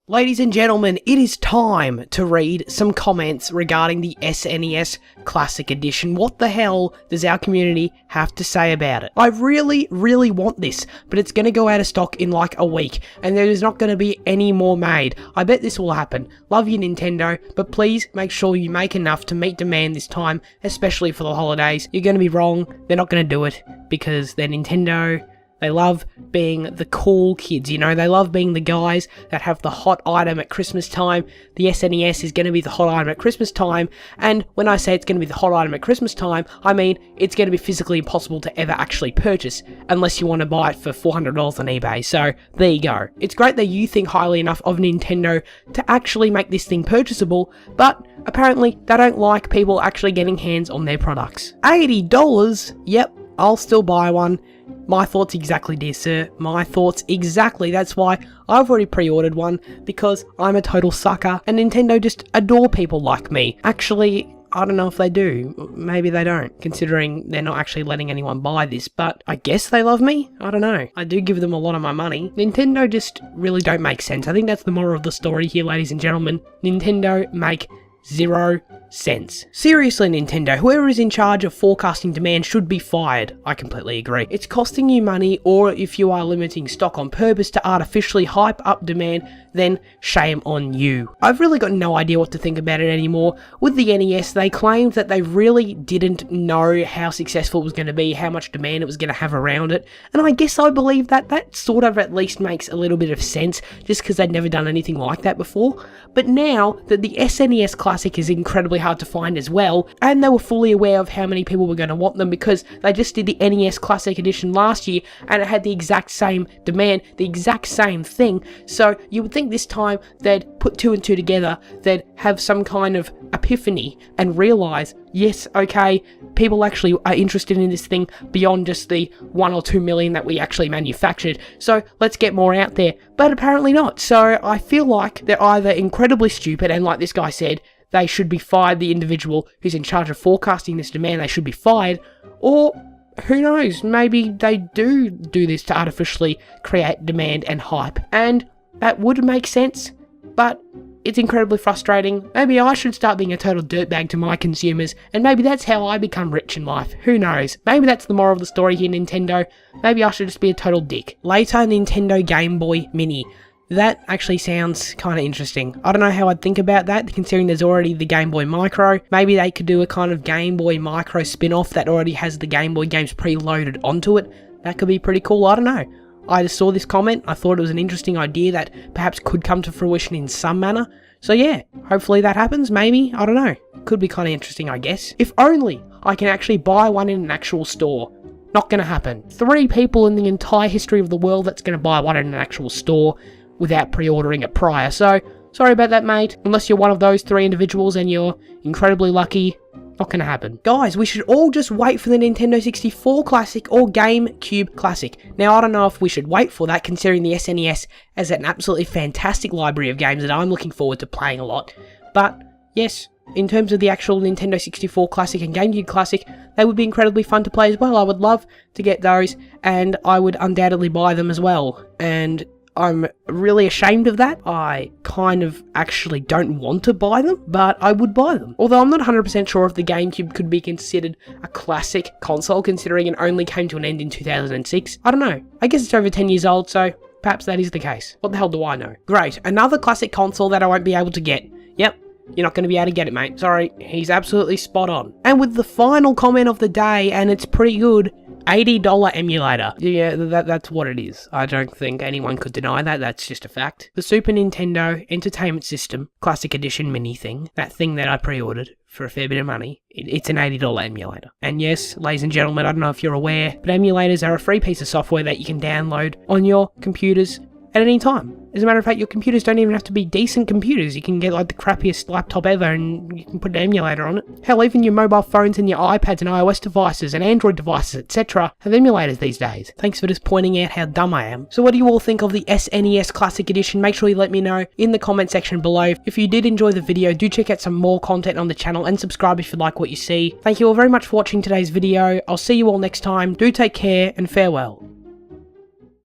Ladies and gentlemen, it is time to read some comments regarding the SNES Classic Edition. What the hell does our community have to say about it? I really want this, but it's going to go out of stock in like a week, and there is not going to be any more made. I bet this will happen. Love you, Nintendo, but please make sure you make enough to meet demand this time, especially for the holidays. You're going to be wrong. They're not going to do it because they're Nintendo. They love being the cool kids, you know, they love being the guys that have the hot item at Christmas time. The SNES is going to be the hot item at Christmas time, and when I say it's going to be the hot item at Christmas time, I mean it's going to be physically impossible to ever actually purchase, unless you want to buy it for $400 on eBay, so there you go. It's great that you think highly enough of Nintendo to actually make this thing purchasable, but apparently they don't like people actually getting hands on their products. $80? Yep, I'll still buy one. My thoughts exactly, dear sir. My thoughts exactly. That's why I've already pre-ordered one, because I'm a total sucker, and Nintendo just adore people like me. Actually, I don't know if they do. Maybe they don't, considering they're not actually letting anyone buy this, but I guess they love me? I don't know. I do give them a lot of my money. Nintendo just really don't make sense. I think that's the moral of the story here, ladies and gentlemen. Nintendo make 0 cents. Seriously, Nintendo, whoever is in charge of forecasting demand should be fired. I completely agree. It's costing you money, or if you are limiting stock on purpose to artificially hype up demand, then shame on you. I've really got no idea what to think about it anymore. With the NES, they claimed that they really didn't know how successful it was going to be, how much demand it was going to have around it, and I guess I believe that that sort of at least makes a little bit of sense, just because they'd never done anything like that before. But now that the SNES Classic is incredibly hard to find as well, and they were fully aware of how many people were going to want them, because they just did the NES Classic Edition last year, and it had the exact same demand, the exact same thing, so you would think this time they'd put two and two together, they'd have some kind of epiphany and realize, yes, okay, people actually are interested in this thing beyond just the 1 or 2 million that we actually manufactured, so let's get more out there. But apparently not, so I feel like they're either incredibly stupid, and like this guy said, they should be fired, the individual who's in charge of forecasting this demand, they should be fired, or who knows, maybe they do this to artificially create demand and hype, and that would make sense, but it's incredibly frustrating. Maybe I should start being a total dirtbag to my consumers, and maybe that's how I become rich in life. Who knows? Maybe that's the moral of the story here, Nintendo. Maybe I should just be a total dick. Later, Nintendo Game Boy Mini. That actually sounds kind of interesting. I don't know how I'd think about that, considering there's already the Game Boy Micro. Maybe they could do a kind of Game Boy Micro spin-off that already has the Game Boy games preloaded onto it. That could be pretty cool, I don't know. I just saw this comment, I thought it was an interesting idea that perhaps could come to fruition in some manner. So yeah, hopefully that happens, maybe, I don't know. Could be kind of interesting, I guess. If only I can actually buy one in an actual store. Not gonna happen. 3 people in the entire history of the world that's gonna buy one in an actual store without pre-ordering it prior, so sorry about that, mate. Unless you're one of those 3 individuals and you're incredibly lucky, not gonna happen. Guys, we should all just wait for the Nintendo 64 Classic or GameCube Classic. Now, I don't know if we should wait for that, considering the SNES has an absolutely fantastic library of games that I'm looking forward to playing a lot. But, yes, in terms of the actual Nintendo 64 Classic and GameCube Classic, they would be incredibly fun to play as well. I would love to get those, and I would undoubtedly buy them as well. And I'm really ashamed of that. I kind of actually don't want to buy them, but I would buy them. Although I'm not 100% sure if the GameCube could be considered a classic console, considering it only came to an end in 2006. I don't know. I guess it's over 10 years old, so perhaps that is the case. What the hell do I know? Great, another classic console that I won't be able to get. Yep. You're not going to be able to get it, mate. Sorry, he's absolutely spot on. And with the final comment of the day, and it's pretty good, $80 emulator. Yeah, that's what it is. I don't think anyone could deny that. That's just a fact. The Super Nintendo Entertainment System Classic Edition mini thing, that thing that I pre-ordered for a fair bit of money, it's an $80 emulator. And yes, ladies and gentlemen, I don't know if you're aware, but emulators are a free piece of software that you can download on your computers at any time. As a matter of fact, your computers don't even have to be decent computers. You can get like the crappiest laptop ever and you can put an emulator on it. Hell, even your mobile phones and your iPads and iOS devices and Android devices, etc. have emulators these days. Thanks for just pointing out how dumb I am. So what do you all think of the SNES Classic Edition? Make sure you let me know in the comment section below. If you did enjoy the video, do check out some more content on the channel and subscribe if you like what you see. Thank you all very much for watching today's video. I'll see you all next time. Do take care and farewell.